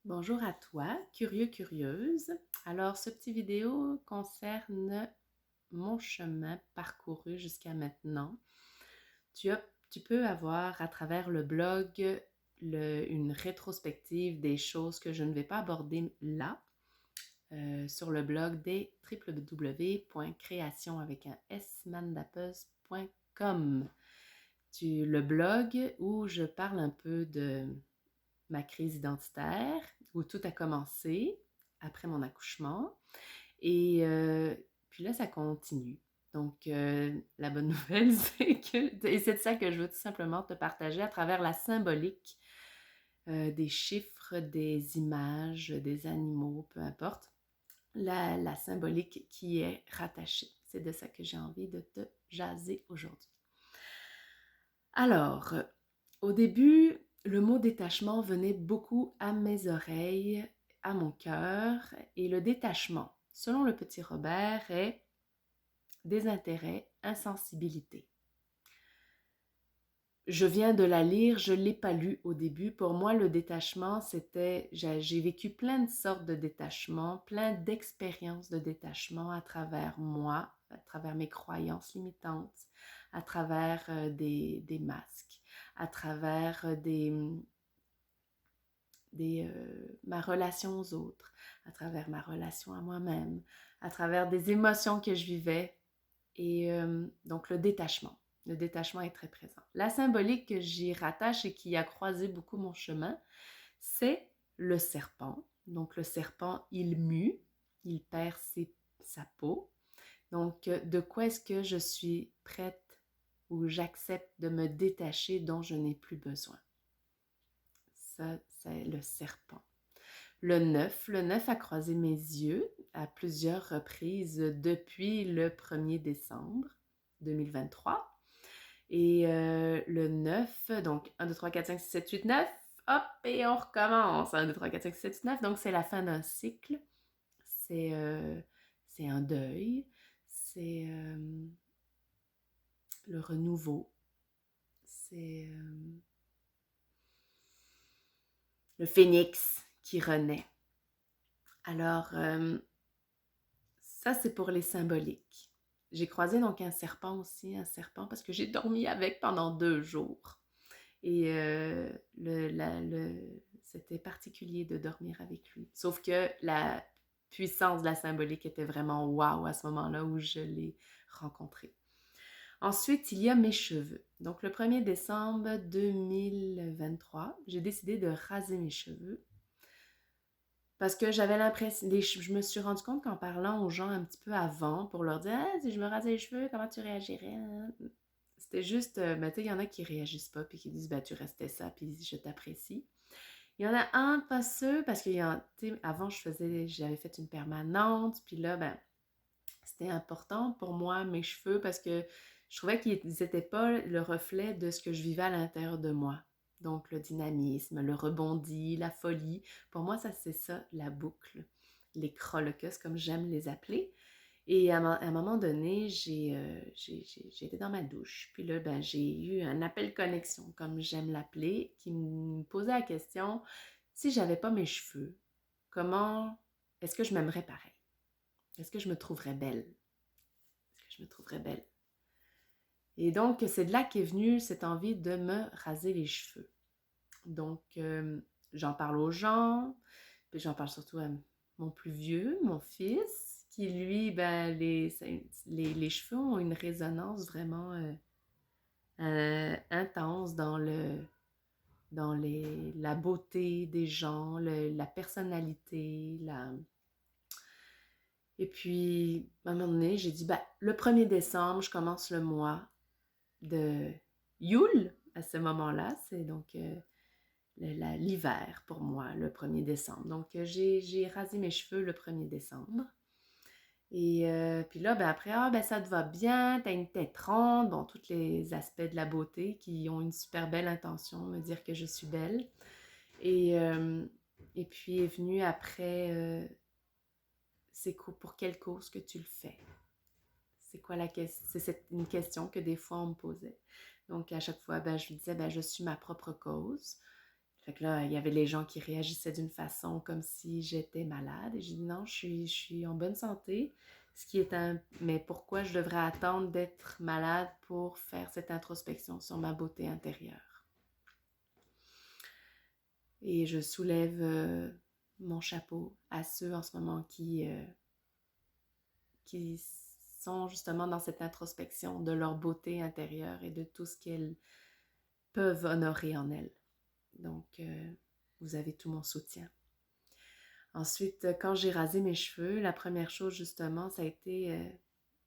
Bonjour à toi, curieux, curieuse. Alors, ce petit vidéo concerne mon chemin parcouru jusqu'à maintenant. Tu as, Tu peux avoir à travers le blog une rétrospective des choses que je ne vais pas aborder là, sur le blog des www.création avec un s-mandapes.com. Le blog où je parle un peu de ma crise identitaire, où tout a commencé après mon accouchement. Et puis là, ça continue. Donc, la bonne nouvelle, c'est que, et c'est de ça que je veux tout simplement te partager à travers la symbolique des chiffres, des images, des animaux, peu importe, la symbolique qui est rattachée. C'est de ça que j'ai envie de te jaser aujourd'hui. Alors, au début, le mot détachement venait beaucoup à mes oreilles, à mon cœur, et le détachement, selon le petit Robert, est désintérêt, insensibilité. Je viens de la lire, je ne l'ai pas lu au début. Pour moi, le détachement, j'ai vécu plein de sortes de détachements, plein d'expériences de détachement à travers moi, à travers mes croyances limitantes, à travers des masques, à travers ma relation aux autres, à travers ma relation à moi-même, à travers des émotions que je vivais. Et donc le détachement. Le détachement est très présent. La symbolique que j'y rattache et qui a croisé beaucoup mon chemin, c'est le serpent. Donc le serpent, il mue, il perd sa peau. Donc de quoi est-ce que je suis prête ou j'accepte de me détacher dont je n'ai plus besoin? Ça, c'est le serpent. Le 9 a croisé mes yeux à plusieurs reprises depuis le 1er décembre 2023. Et le 9, donc 1, 2, 3, 4, 5, 6, 7, 8, 9, hop, et on recommence. 1, 2, 3, 4, 5, 6, 7, 8, 9. Donc, c'est la fin d'un cycle. C'est un deuil. C'est le renouveau. C'est le phénix qui renaît. Alors, ça, c'est pour les symboliques. J'ai croisé donc un serpent aussi, un serpent, parce que j'ai dormi avec pendant 2 jours. Et c'était particulier de dormir avec lui. Sauf que la puissance de la symbolique était vraiment wow à ce moment-là où je l'ai rencontré. Ensuite, il y a mes cheveux. Donc, le 1er décembre 2023, j'ai décidé de raser mes cheveux parce que j'avais l'impression, je me suis rendu compte qu'en parlant aux gens un petit peu avant pour leur dire ah, si je me rasais les cheveux, comment tu réagirais? C'était juste, ben, tu sais, il y en a qui réagissent pas puis qui disent ben, tu restais ça puis je t'apprécie. Il y en a un, pas ceux, parce que avant, j'avais fait une permanente, puis là, ben, c'était important pour moi, mes cheveux, parce que je trouvais qu'ils n'étaient pas le reflet de ce que je vivais à l'intérieur de moi. Donc, le dynamisme, le rebondi, la folie. Pour moi, ça, c'est ça, la boucle. Les crolocus, comme j'aime les appeler. Et à un moment donné, j'étais dans ma douche. Puis là, ben, j'ai eu un appel connexion, comme j'aime l'appeler, qui me posait la question, si j'avais pas mes cheveux, comment est-ce que je m'aimerais pareil? Est-ce que je me trouverais belle? Est-ce que je me trouverais belle? Et donc, c'est de là qu'est venue cette envie de me raser les cheveux. Donc, j'en parle aux gens, puis j'en parle surtout à mon plus vieux, mon fils, qui lui, ben, les cheveux ont une résonance vraiment intense dans la beauté des gens, la personnalité. Et puis, à un moment donné, j'ai dit, ben, le 1er décembre, je commence le mois de Yule. À ce moment-là, c'est donc l'hiver pour moi, le 1er décembre. Donc, j'ai rasé mes cheveux le 1er décembre. Et puis là, ben après, ah, ben ça te va bien, t'as une tête ronde, bon, tous les aspects de la beauté qui ont une super belle intention, me dire que je suis belle. Et, et puis est venu après, pour quelle cause que tu le fais? C'est quoi la question? C'est une question que des fois on me posait. Donc à chaque fois, ben, je lui disais, ben, je suis ma propre cause. Fait que là, il y avait les gens qui réagissaient d'une façon comme si j'étais malade. Et j'ai dit non, je suis en bonne santé. Mais pourquoi je devrais attendre d'être malade pour faire cette introspection sur ma beauté intérieure? Et je soulève mon chapeau à ceux en ce moment qui sont justement dans cette introspection de leur beauté intérieure et de tout ce qu'elles peuvent honorer en elles. Donc, vous avez tout mon soutien. Ensuite, quand j'ai rasé mes cheveux, la première chose justement, ça a été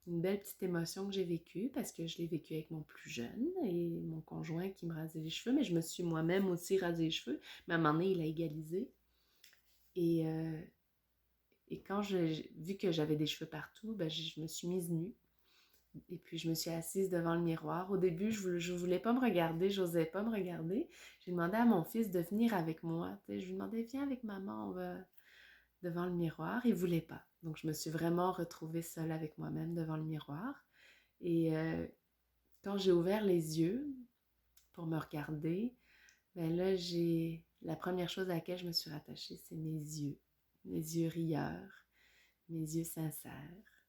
une belle petite émotion que j'ai vécue parce que je l'ai vécue avec mon plus jeune et mon conjoint qui me rasait les cheveux, mais je me suis moi-même aussi rasé les cheveux. Mais à un moment donné, il a égalisé. Et, euh, et quand j'ai vu que j'avais des cheveux partout, ben, je me suis mise nue. Et puis, je me suis assise devant le miroir. Au début, je voulais pas me regarder, j'osais pas me regarder. J'ai demandé à mon fils de venir avec moi. Tu sais, je lui demandais, viens avec maman, on va devant le miroir. Il voulait pas. Donc, je me suis vraiment retrouvée seule avec moi-même devant le miroir. Et quand j'ai ouvert les yeux pour me regarder, ben là, la première chose à laquelle je me suis rattachée, c'est mes yeux rieurs, mes yeux sincères,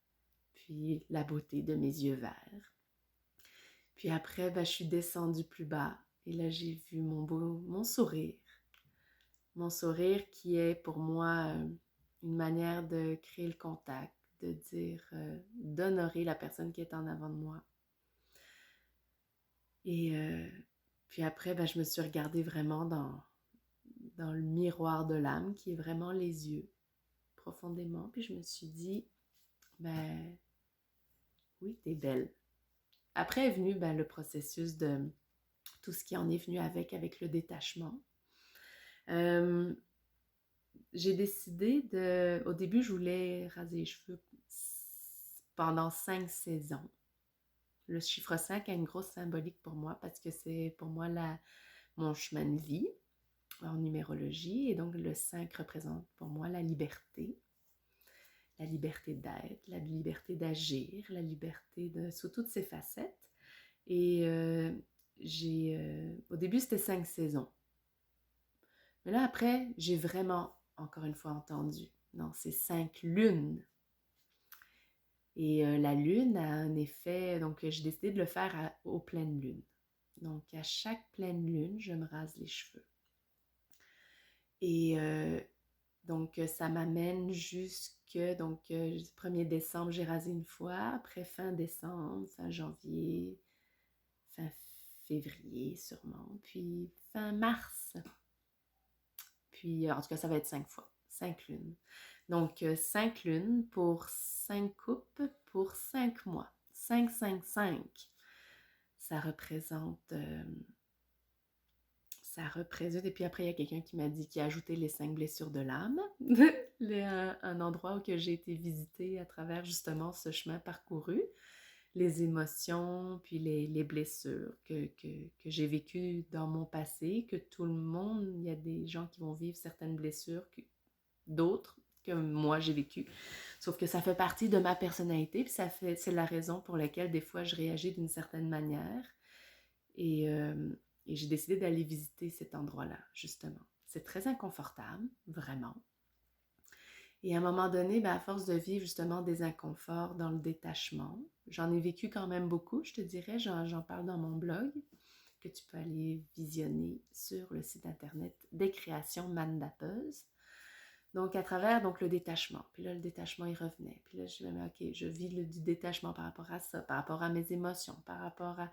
puis la beauté de mes yeux verts. Puis après, ben, je suis descendue plus bas et là, j'ai vu mon sourire. Mon sourire qui est pour moi une manière de créer le contact, de dire, d'honorer la personne qui est en avant de moi. Et puis après, ben, je me suis regardée vraiment dans le miroir de l'âme qui est vraiment les yeux, profondément. Puis je me suis dit, ben oui, t'es belle. Après est venu ben, le processus de tout ce qui en est venu avec le détachement. J'ai décidé de... Au début, je voulais raser les cheveux pendant 5 saisons. Le chiffre 5 a une grosse symbolique pour moi parce que c'est pour moi mon chemin de vie en numérologie. Et donc, le 5 représente pour moi la liberté d'être, la liberté d'agir, la liberté sous toutes ses facettes. Et au début, c'était 5 saisons. Mais là, après, j'ai vraiment, encore une fois, entendu. Non, c'est 5 lunes. Et la lune a un effet, donc j'ai décidé de le faire aux pleines lunes. Donc, à chaque pleine lune, je me rase les cheveux. Et donc, ça m'amène donc, 1er décembre, j'ai rasé une fois. Après, fin décembre, fin janvier, fin février sûrement. Puis, fin mars. Puis, en tout cas, ça va être 5 fois. 5 lunes. Donc, 5 lunes pour 5 coupes pour 5 mois. 5, 5, 5. Ça représente... Et puis après, il y a quelqu'un qui m'a dit qu'il a ajouté les 5 blessures de l'âme. Un endroit où j'ai été visiter à travers justement ce chemin parcouru. Les émotions, puis les blessures que j'ai vécues dans mon passé, que tout le monde, il y a des gens qui vont vivre certaines blessures, d'autres que moi j'ai vécues. Sauf que ça fait partie de ma personnalité, puis c'est la raison pour laquelle des fois je réagis d'une certaine manière. Et j'ai décidé d'aller visiter cet endroit-là, justement. C'est très inconfortable, vraiment. Et à un moment donné, ben, à force de vivre justement des inconforts dans le détachement, j'en ai vécu quand même beaucoup, je te dirais, j'en parle dans mon blog, que tu peux aller visionner sur le site internet des créations Mandapeuse. Donc, à travers le détachement. Puis là, le détachement, il revenait. Puis là, je me dis, OK, je vis du détachement par rapport à ça, par rapport à mes émotions, par rapport à...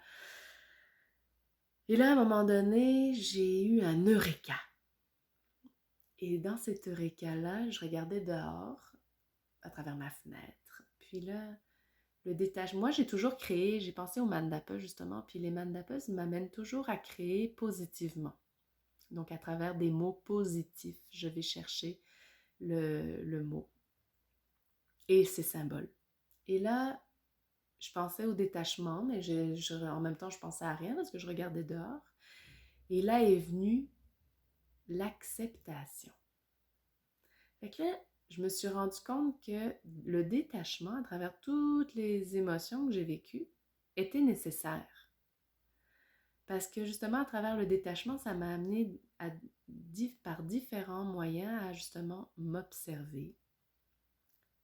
Et là, à un moment donné, j'ai eu un eureka. Et dans cet eureka-là, je regardais dehors, à travers ma fenêtre. Puis là, le détachement... Moi, j'ai toujours créé, j'ai pensé aux mandapas, justement, puis les mandapas m'amènent toujours à créer positivement. Donc, à travers des mots positifs, je vais chercher le mot et ses symboles. Et là, je pensais au détachement, mais en même temps, je pensais à rien parce que je regardais dehors. Et là est venue l'acceptation. Fait que là, je me suis rendu compte que le détachement, à travers toutes les émotions que j'ai vécues, était nécessaire. Parce que justement, à travers le détachement, ça m'a amené par différents moyens à justement m'observer,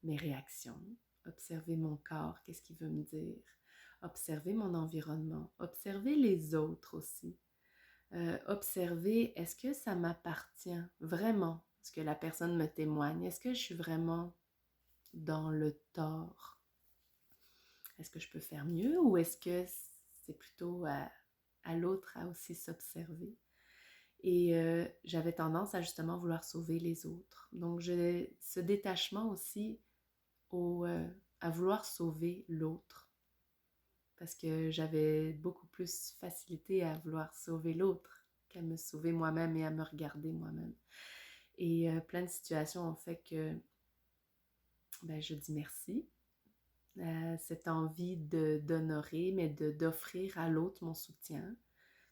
mes réactions, observer mon corps, qu'est-ce qu'il veut me dire, observer mon environnement, observer les autres aussi, observer est-ce que ça m'appartient vraiment, ce que la personne me témoigne, est-ce que je suis vraiment dans le tort, est-ce que je peux faire mieux ou est-ce que c'est plutôt à l'autre à aussi s'observer. Et j'avais tendance à justement vouloir sauver les autres. Donc, j'ai ce détachement aussi à vouloir sauver l'autre. Parce que j'avais beaucoup plus facilité à vouloir sauver l'autre qu'à me sauver moi-même et à me regarder moi-même. Et plein de situations ont fait que je dis merci. Cette envie d'honorer, mais d'offrir à l'autre mon soutien.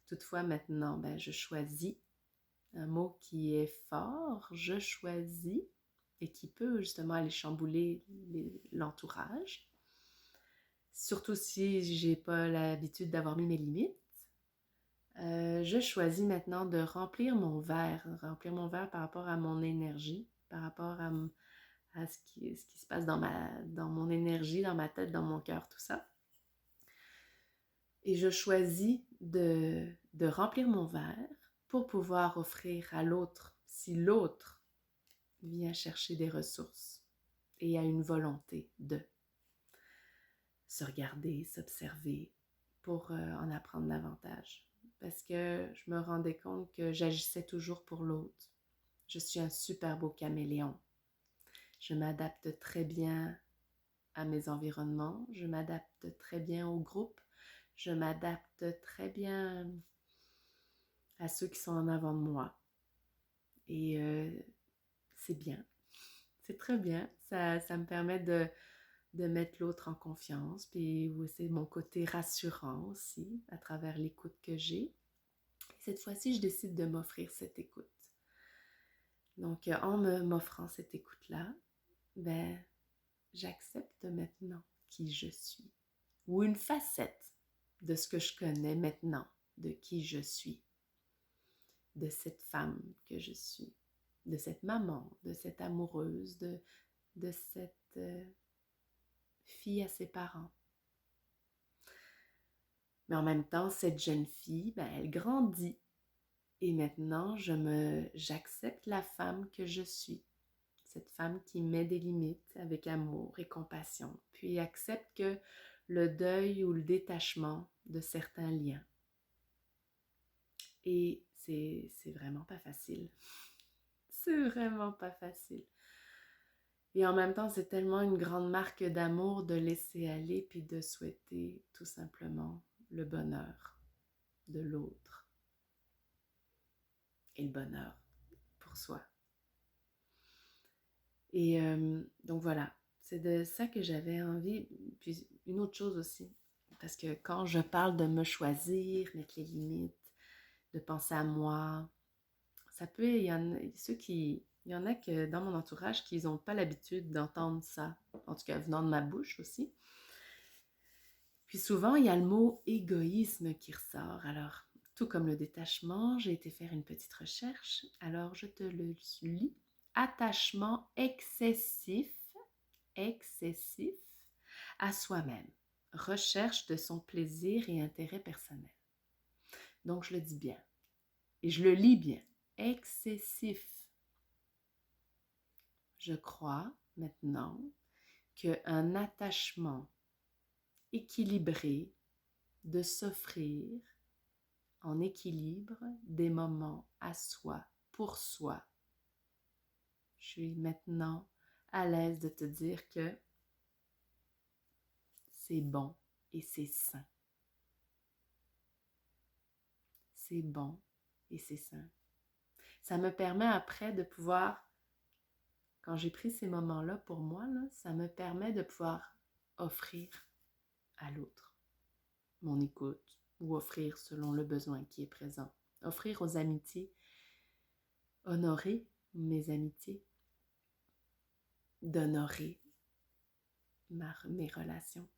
Toutefois, maintenant, je choisis un mot qui est fort, je choisis, et qui peut justement aller chambouler l'entourage. Surtout si j'ai pas l'habitude d'avoir mis mes limites. Je choisis maintenant de remplir mon verre par rapport à mon énergie, par rapport à ce qui se passe dans mon énergie, dans ma tête, dans mon cœur, tout ça. Et je choisis de remplir mon verre pour pouvoir offrir à l'autre, si l'autre vient chercher des ressources et a une volonté de se regarder, s'observer pour en apprendre davantage. Parce que je me rendais compte que j'agissais toujours pour l'autre. Je suis un super beau caméléon. Je m'adapte très bien à mes environnements, je m'adapte très bien au groupe, je m'adapte très bien à ceux qui sont en avant de moi. Et c'est bien, c'est très bien. Ça me permet de mettre l'autre en confiance. Puis c'est mon côté rassurant aussi à travers l'écoute que j'ai. Cette fois-ci, je décide de m'offrir cette écoute. Donc, en m'offrant cette écoute-là, j'accepte maintenant qui je suis. Ou une facette de ce que je connais maintenant, de qui je suis, de cette femme que je suis, de cette maman, de cette amoureuse, de cette fille à ses parents. Mais en même temps, cette jeune fille, elle grandit. Et maintenant, j'accepte la femme que je suis. Cette femme qui met des limites avec amour et compassion. Puis accepte que le deuil ou le détachement de certains liens. Et c'est vraiment pas facile. C'est vraiment pas facile. Et en même temps, c'est tellement une grande marque d'amour de laisser aller puis de souhaiter tout simplement le bonheur de l'autre et le bonheur pour soi. Et donc voilà, c'est de ça que j'avais envie. Puis une autre chose aussi, parce que quand je parle de me choisir, mettre les limites, de penser à moi, ça peut, il y en a que dans mon entourage qui n'ont pas l'habitude d'entendre ça, en tout cas venant de ma bouche aussi. Puis souvent, il y a le mot égoïsme qui ressort. Alors, tout comme le détachement, j'ai été faire une petite recherche. Alors, je te le lis. Attachement excessif à soi-même. Recherche de son plaisir et intérêt personnel. Donc, je le dis bien. Et je le lis bien. Excessif. Je crois maintenant qu'un attachement équilibré de s'offrir en équilibre des moments à soi, pour soi. Je suis maintenant à l'aise de te dire que c'est bon et c'est sain. C'est bon et c'est sain. Ça me permet après de pouvoir, quand j'ai pris ces moments-là pour moi, ça me permet de pouvoir offrir à l'autre mon écoute ou offrir selon le besoin qui est présent. Offrir aux amitiés, honorer mes amitiés, d'honorer mes relations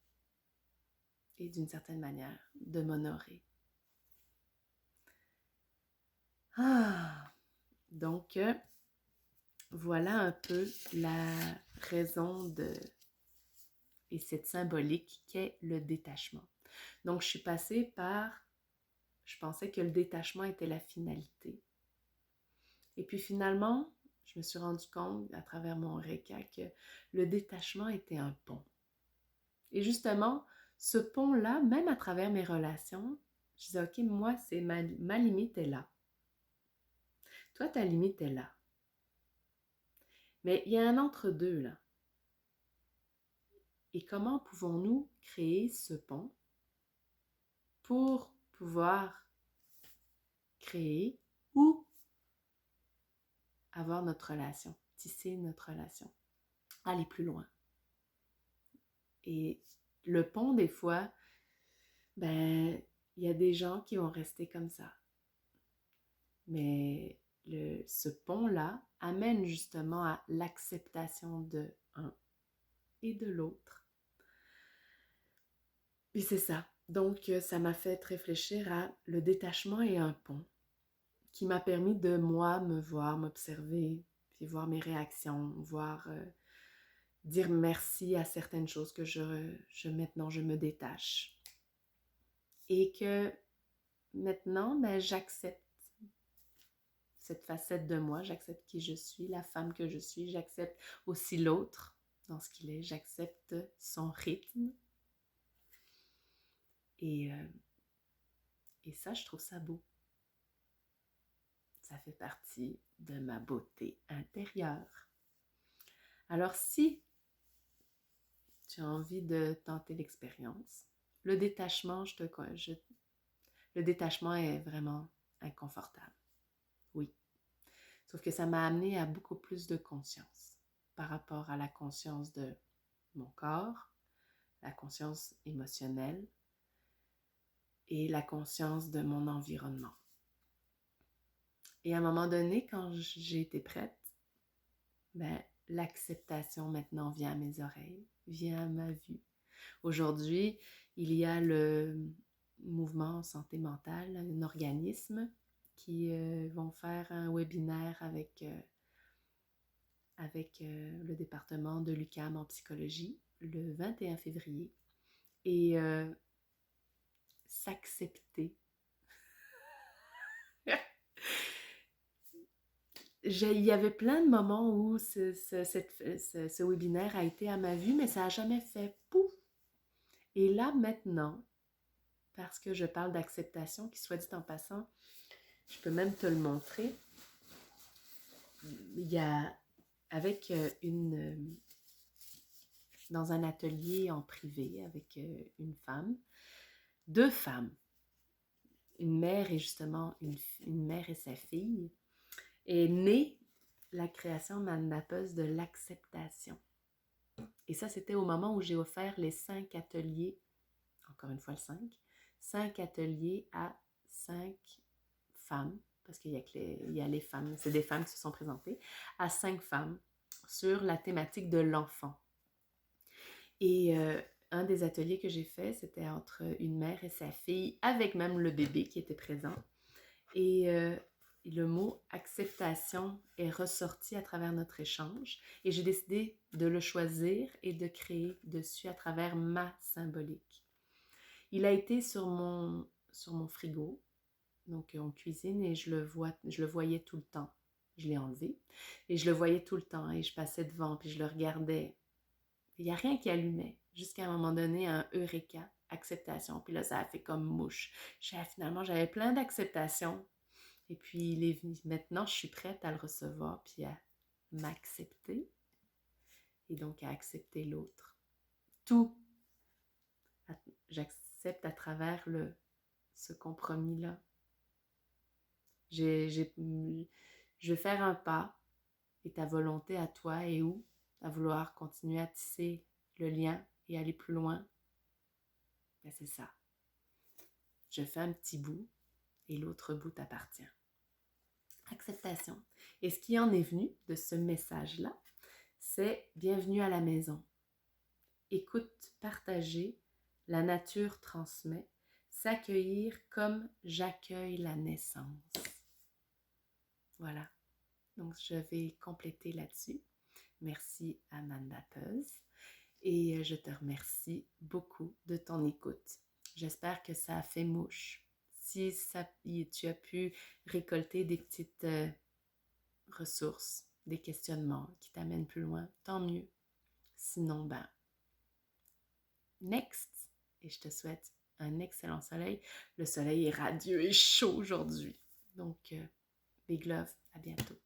et d'une certaine manière de m'honorer. Ah! Donc, voilà un peu la raison et cette symbolique qu'est le détachement. Donc, je suis passée par, je pensais que le détachement était la finalité. Et puis finalement, je me suis rendu compte à travers mon Reiki que le détachement était un pont. Et justement, ce pont-là, même à travers mes relations, je disais, OK, moi, c'est ma limite est là. Toi, ta limite est là. Mais il y a un entre-deux, là. Et comment pouvons-nous créer ce pont pour pouvoir créer ou avoir notre relation, tisser notre relation, aller plus loin. Et le pont, des fois, ben, il y a des gens qui vont rester comme ça. Mais ce pont-là amène justement à l'acceptation de un et de l'autre. Et c'est ça. Donc, ça m'a fait réfléchir à le détachement et un pont qui m'a permis de, moi, me voir, m'observer, puis voir mes réactions, voir, dire merci à certaines choses que maintenant, je me détache. Et que maintenant, ben, j'accepte cette facette de moi, j'accepte qui je suis, la femme que je suis, j'accepte aussi l'autre dans ce qu'il est, j'accepte son rythme. Et, euh, et ça, je trouve ça beau. Ça fait partie de ma beauté intérieure. Alors, si tu as envie de tenter l'expérience, le détachement, le détachement est vraiment inconfortable. Oui. Sauf que ça m'a amené à beaucoup plus de conscience par rapport à la conscience de mon corps, la conscience émotionnelle et la conscience de mon environnement. Et à un moment donné, quand j'ai été prête, ben, l'acceptation maintenant vient à mes oreilles, vient à ma vue. Aujourd'hui, il y a le mouvement santé mentale, un organisme qui vont faire un webinaire avec le département de l'UQAM en psychologie le 21 février. Et s'accepter. Il y avait plein de moments où ce webinaire a été à ma vue, mais ça n'a jamais fait pouf. Et là, maintenant, parce que je parle d'acceptation, qui soit dit en passant, je peux même te le montrer. Il y a, avec dans un atelier en privé avec une femme, deux femmes, une mère et justement une mère et sa fille, est née la création mappeuse de l'acceptation. Et ça, c'était au moment où j'ai offert les 5 ateliers, encore une fois le 5 ateliers à 5 femmes, parce qu'il y a les femmes, c'est des femmes qui se sont présentées, à 5 femmes sur la thématique de l'enfant. Et un des ateliers que j'ai fait, c'était entre une mère et sa fille, avec même le bébé qui était présent. Et le mot acceptation est ressorti à travers notre échange et j'ai décidé de le choisir et de créer dessus à travers ma symbolique. Il a été sur mon frigo, donc en cuisine, et je le voyais tout le temps. Je l'ai enlevé et je le voyais tout le temps et je passais devant puis je le regardais. Il n'y a rien qui allumait jusqu'à un moment donné, un eureka, acceptation. Puis là, ça a fait comme mouche. Finalement, j'avais plein d'acceptation. Et puis, maintenant, je suis prête à le recevoir, puis à m'accepter, et donc à accepter l'autre. Tout, j'accepte à travers ce compromis-là. Je vais faire un pas, et ta volonté à toi est où? À vouloir continuer à tisser le lien et aller plus loin? Ben, c'est ça. Je fais un petit bout, et l'autre bout t'appartient. Acceptation. Et ce qui en est venu de ce message-là, c'est bienvenue à la maison. Écoute, partager, la nature transmet, s'accueillir comme j'accueille la naissance. Voilà. Donc, je vais compléter là-dessus. Merci Amanda Puz. Et je te remercie beaucoup de ton écoute. J'espère que ça a fait mouche. Si tu as pu récolter des petites ressources, des questionnements qui t'amènent plus loin, tant mieux. Sinon, ben, next! Et je te souhaite un excellent soleil. Le soleil est radieux et chaud aujourd'hui. Donc, big love, à bientôt.